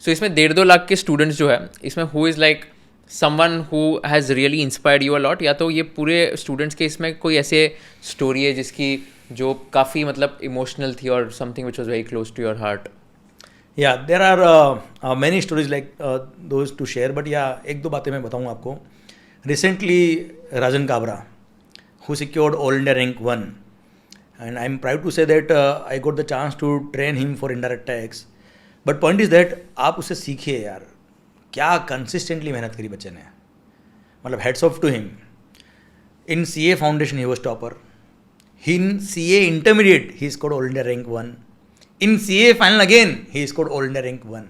सो इसमें 1.5 लाख के स्टूडेंट्स जो है इसमें who is like someone who has really inspired you a lot, या तो ये पूरे स्टूडेंट्स के इसमें कोई ऐसे स्टोरी है जिसकी जो काफ़ी मतलब इमोशनल थी और something which was very close to your heart? या there are many stories like those to share, but या एक दो बातें मैं बताऊँ आपको. Recently Rajan Kabra who secured All India rank 1, and I'm proud to say that I got the chance to train him for indirect tax. But point is that आप उससे सीखिए यार, क्या कंसिस्टेंटली मेहनत करी बच्चे ने, मतलब heads off to him. In CA foundation he was topper, in CA intermediate he scored all India rank 1, in CA final again he scored all India rank 1.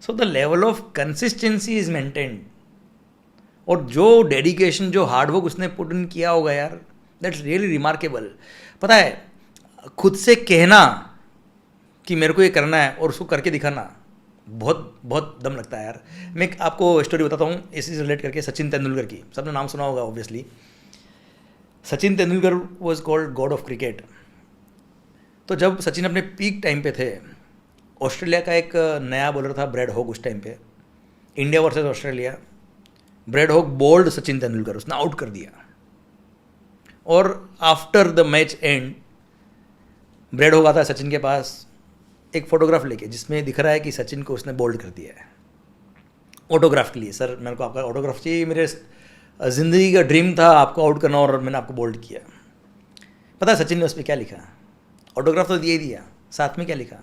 So the level of consistency is maintained. और जो dedication, जो hard work उसने put in किया होगा यार, that's really remarkable. पता है, खुद से कहना कि मेरे को ये करना है और उसको करके दिखाना, बहुत बहुत दम लगता है यार. मैं आपको स्टोरी बताता हूँ इसी से रिलेट करके. सचिन तेंदुलकर की सबने नाम सुना होगा obviously. Sachin Tendulkar was called God of cricket. तो जब सचिन अपने पीक टाइम पे थे, ऑस्ट्रेलिया का एक नया बॉलर था ब्रैड हॉग उस टाइम पे. India versus Australia. Brad Hogg bowled Sachin Tendulkar, उसने आउट कर दिया. और after the match and Brad Hogg आता है सचिन के पास एक फोटोग्राफ लेके, जिसमें दिख रहा है कि सचिन को उसने बोल्ड कर दिया है ऑटोग्राफ के लिए. सर मेरे को आपका ऑटोग्राफ चाहिए, मेरे ज़िंदगी का ड्रीम था आपको आउट करना और मैंने आपको बोल्ड किया. पता है सचिन ने उस पर क्या लिखा? ऑटोग्राफ तो दिया ही दिया, साथ में क्या लिखा?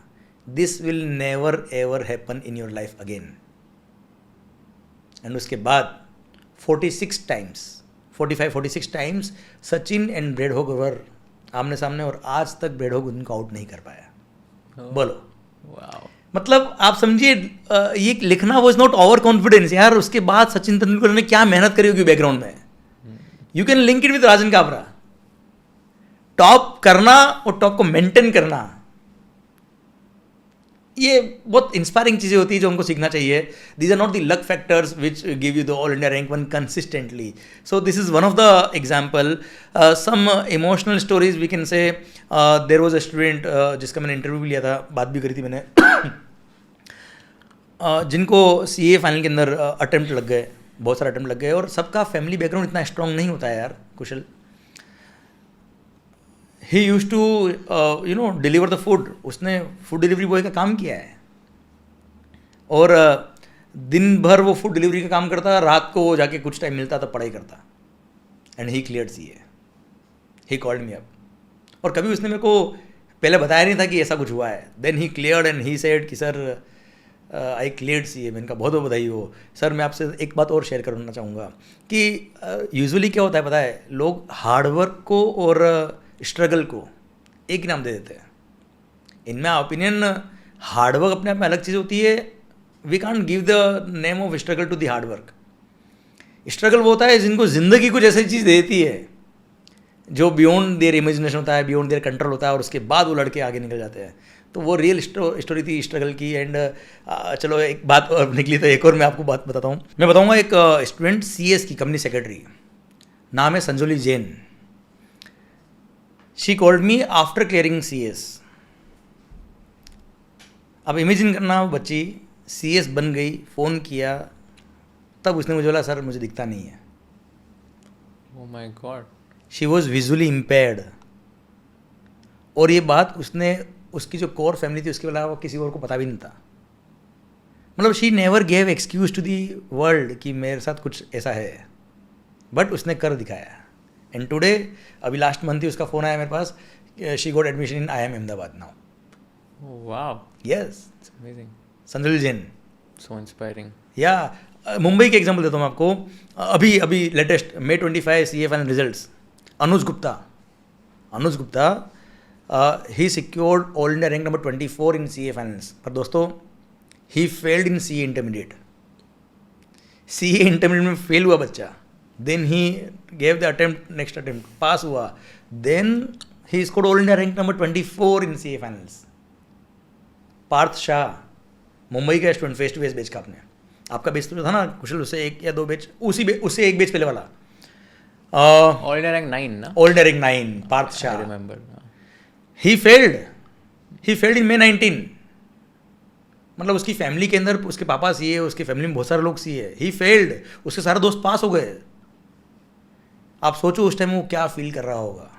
This will never ever happen in your life again. And उसके बाद 46 times Sachin and Brad Hogg were आमने सामने, और आज तक ब्रैड हॉग उनको आउट नहीं कर पाया. बोलो. वाओ. मतलब आप समझिए, ये लिखना वॉज नॉट ओवर कॉन्फिडेंस यार. उसके बाद सचिन तेंदुलकर ने क्या मेहनत करी होगी बैकग्राउंड में. You can link it with Rajan Kabra. Top करना और टॉप को मेंटेन करना, ये बहुत इंस्पायरिंग चीज़ें होती है जो हमको सीखना चाहिए. These are not the luck factors which give you the all India rank 1 consistently. So this is one of the example. Some emotional stories we can say. There was a student जिसका मैंने interview भी लिया था, बात भी करी थी मैंने, जिनको CA फाइनल के अंदर अटेम्प्ट लग गए, बहुत सारे अटेम्प्ट लग गए, और सबका फैमिली बैकग्राउंड इतना स्ट्रांग नहीं होता है यार Kushal. He use to deliver the food. उसने फूड डिलीवरी बॉय का काम किया है, और दिन भर वो फूड डिलीवरी का काम करता, रात को वो जाके कुछ टाइम मिलता तो पढ़ाई करता. And he cleared CA. He called me up. और कभी उसने मेरे को पहले बताया नहीं था कि ऐसा कुछ हुआ है. Then he cleared and he said कि सर आई क्लियर्ड CA. मैंने कहा बहुत बहुत बधाई हो सर. मैं आपसे एक बात और शेयर करना चाहूँगा कि यूजुअली क्या होता है पता है, लोग हार्डवर्क को और स्ट्रगल को एक ही नाम दे देते हैं. इन माई ओपिनियन हार्डवर्क अपने आप में अलग चीज़ होती है. We can't give the name of struggle to the hard work. Struggle वो होता है जिनको ज़िंदगी कुछ ऐसी चीज़ देती है जो बियॉन्ड देयर इमेजिनेशन होता है, बियॉन्ड देयर कंट्रोल होता है, और उसके बाद वो लड़के आगे निकल जाते हैं. तो वो रियल स्टोरी थी स्ट्रगल की. एंड चलो एक बात और निकली तो एक और मैं आपको बात बताता हूँ. मैं बताऊँगा एक स्टूडेंट CS की कंपनी सेक्रेटरी, नाम है Sanjoli Jain. She called me after clearing CS. अब इमेजिन करना, वो बच्ची CS बन गई, फ़ोन किया, तब उसने मुझे बोला सर मुझे दिखता नहीं है. Oh my God. She was visually impaired. और ये बात उसने, उसकी जो कोर फैमिली थी उसके अलावा किसी और को पता भी नहीं था. मतलब she never gave excuse to the world कि मेरे साथ कुछ ऐसा है, बट उसने कर दिखाया. एंड टुडे, अभी लास्ट मंथ ही उसका फ़ोन आया मेरे पास, she got admission in IIM Ahmedabad now. Wow. Yes. Amazing. Sanjoli Jain. So inspiring. या मुंबई के एग्जाम्पल देता हूँ मैं आपको. अभी latest May 25 CA final results. Anuj Gupta he secured all India rank number 24 in CA finals. पर दोस्तों, he failed in CA intermediate. CA intermediate में फेल हुआ बच्चा. Then he gave the attempt, next attempt, pass हुआ. Then he scored all India rank number 24 in CA finals. Parth Shah, Mumbai का student, face to face batch का. आपका batch तो था ना कुशल, उससे एक या दो बैच, उससे एक बैच पहले वाला. ऑल इंडिया रैंक 9 ना? All India rank 9, Parth Shah. Remember. He failed in May 19. मतलब उसकी फैमिली के अंदर उसके पापा सीए है, उसकी फैमिली में बहुत सारे लोग सीए, ही फेल्ड, उसके सारे दोस्त पास हो गए। आप सोचो उस टाइम वो क्या फील कर रहा होगा।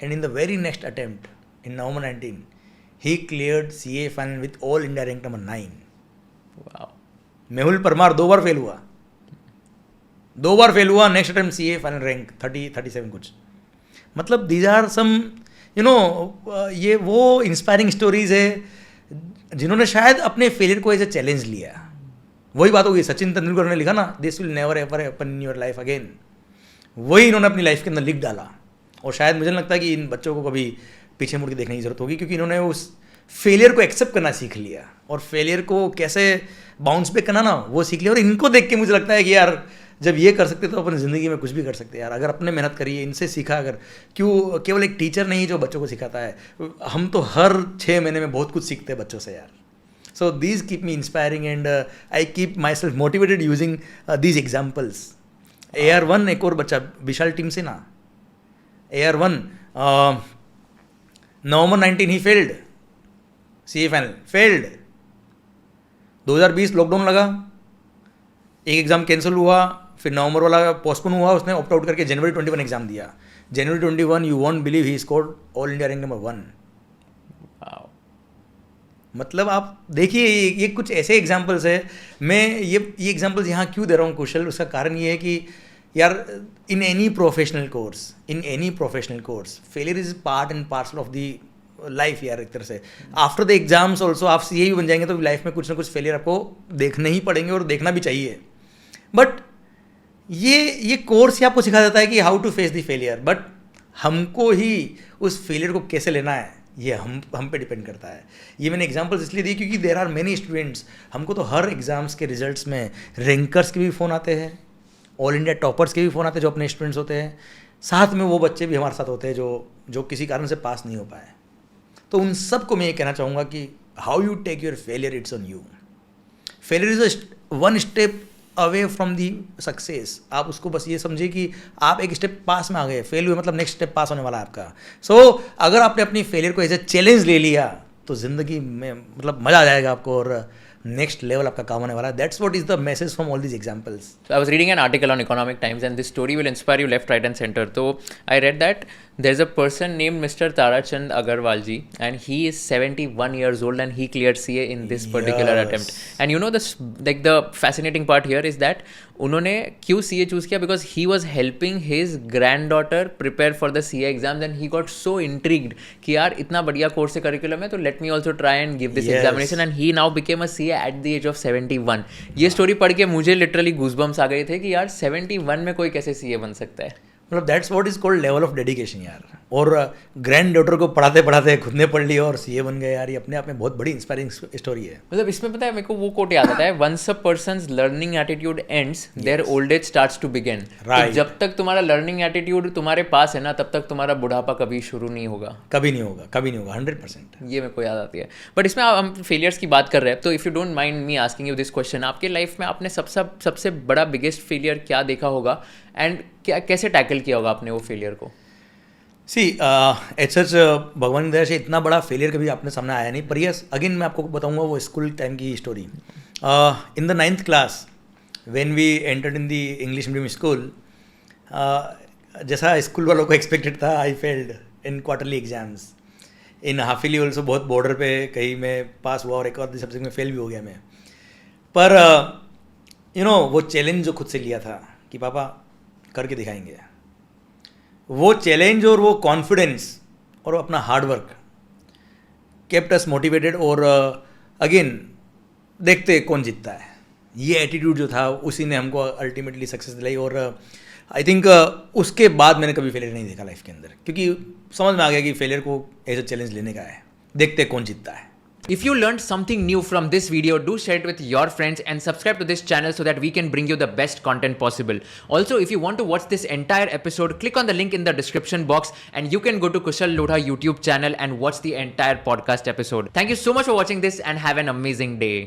And in the very next attempt in November 19 he cleared CA final with all India rank number 9। Wow. Mehul Parmar 2 बार फेल हुआ, 2 बार फेल हुआ, next attempt CA final rank 37 कुछ। मतलब दीज आर सम यू नो, ये वो इंस्पायरिंग स्टोरीज है जिन्होंने शायद अपने फेलियर को एज ए चैलेंज लिया। वही बात होगी, सचिन तेंदुलकर ने लिखा ना, this will never ever happen in your life again. वही इन्होंने अपनी लाइफ के अंदर लिख डाला। और शायद मुझे लगता है कि इन बच्चों को कभी पीछे मुड़ के देखने की जरूरत होगी, क्योंकि इन्होंने उस फेलियर को एक्सेप्ट करना सीख लिया और फेलियर को कैसे बाउंस बैक करना ना वो सीख लिया। और इनको देख के मुझे लगता है कि यार जब ये कर सकते तो अपनी ज़िंदगी में कुछ भी कर सकते हैं यार, अगर अपने मेहनत करिए, इनसे सीखा। अगर क्यों केवल एक टीचर नहीं जो बच्चों को सिखाता है, हम तो हर 6 महीने में बहुत कुछ सीखते हैं बच्चों से यार। So these keep me inspiring and I keep myself motivated using these examples. AR1 एक और बच्चा विशाल टीम से ना, AR1 November 19 he failed CA final, failed. 2020 lockdown लगा, एक एग्ज़ाम कैंसिल हुआ, फिर नवंबर वाला पोस्टपोन हुआ, उसने ऑप्ट आउट करके जनवरी 21 एग्जाम दिया। जनवरी 21 you won't believe he scored all India rank number 1। मतलब आप देखिए ये कुछ ऐसे एग्जाम्पल्स है। मैं ये एग्जाम्पल्स यहाँ क्यों दे रहा हूँ कुशल, उसका कारण ये है कि यार in any professional course failure is part and parcel of the life यार। एक तरह से आफ्टर द एग्जाम्स ऑल्सो आप सीए बन जाएंगे तो लाइफ में कुछ ना कुछ फेलियर आपको देखने ही पड़ेंगे और देखना भी चाहिए। बट ये कोर्स ही आपको सिखा देता है कि how to face the failure, but हमको ही उस फेलियर को कैसे लेना है ये हम पे डिपेंड करता है। ये मैंने एग्जांपल्स इसलिए दी क्योंकि देर आर मेनी स्टूडेंट्स, हमको तो हर एग्जाम्स के रिजल्ट्स में रैंकर्स के भी फ़ोन आते हैं, ऑल इंडिया टॉपर्स के भी फ़ोन आते हैं जो अपने स्टूडेंट्स होते हैं, साथ में वो बच्चे भी हमारे साथ होते हैं जो किसी कारण से पास नहीं हो पाए। तो उन सबको मैं ये कहना चाहूँगा कि how you take your failure, it's on you. Failure is one step away from the success. आप उसको बस ये समझिए कि आप एक स्टेप पास में आ गए, फेल हुए मतलब नेक्स्ट स्टेप पास होने वाला है आपका। सो अगर आपने अपनी फेलियर को एज ए चैलेंज ले लिया तो ज़िंदगी में मतलब मज़ा आ जाएगा आपको और नेक्स्ट लेवल आपका काम होने वाला है। That's what is the message from all these examples. So I was reading an article on Economic Times and this story will inspire you left, right and center. So I read that there's a person named Mr. Tarachand Agarwal ji and he is 71 years old and he cleared CA in this particular attempt. And you know this, like the fascinating part here is that उन्होंने क्यों CA choose किया, because he was helping his granddaughter prepare for the CA exams and he got so intrigued कि यार इतना बढ़िया course है curriculum है तो let me also try and give this examination and he now became a CA at the age of 71. ये story पढ़ के मुझे लिटरली गूजबम्स आ गए थे कि यार 71 में कोई कैसे CA बन सकता है। मतलब that's what is called level of dedication यार। और ग्रैंड डॉटर को पढ़ाते पढ़ाते खुद ने पढ़ लिया और सीए बन गए यार, ये अपने आप में बहुत बड़ी इंस्पायरिंग स्टोरी है। मतलब इसमें पता है मेरे को वो कोट याद आता है, once a person's learning attitude ends their old age starts to begin. तो जब तक तुम्हारा लर्निंग एटीट्यूड तुम्हारे पास है ना तब तक तुम्हारा बुढ़ापा कभी शुरू नहीं होगा, कभी नहीं होगा, कभी नहीं होगा, 100%। ये मेरे को याद आती है। बट इसमें हम फेलियर्स की बात कर रहे हैं तो if you don't mind me asking you this question, आपके लाइफ में आपने सबसे बड़ा बिगेस्ट फेलियर क्या देखा होगा एंड क्या कैसे टैकल किया होगा आपने वो फेलियर को? सी एच सच भगवान की दया से इतना बड़ा फेलियर कभी आपने सामने आया नहीं, पर यस अगेन मैं आपको बताऊंगा वो स्कूल टाइम की story. In the 9th class when we entered in the English medium school, जैसा स्कूल वालों को एक्सपेक्टेड था, I failed in quarterly exams. In halfly also बहुत बॉर्डर पे कहीं मैं पास हुआ और एक और सब्जेक्ट में फेल भी हो गया मैं। पर यू नो वो चैलेंज जो खुद से लिया था कि पापा करके दिखाएंगे, वो चैलेंज और वो कॉन्फिडेंस और अपना हार्डवर्क केप्ट अस मोटिवेटेड। और अगेन देखते कौन जीतता है, ये एटीट्यूड जो था उसी ने हमको अल्टीमेटली सक्सेस दिलाई। और आई थिंक उसके बाद मैंने कभी फेलियर नहीं देखा लाइफ के अंदर, क्योंकि समझ में आ गया कि फेलियर को एज अ चैलेंज लेने का है, देखते कौन जीतता है। If you learned something new from this video, do share it with your friends and subscribe to this channel so that we can bring you the best content possible. Also, if you want to watch this entire episode, click on the link in the description box and you can go to Kushal Lodha YouTube channel and watch the entire podcast episode. Thank you so much for watching this and have an amazing day.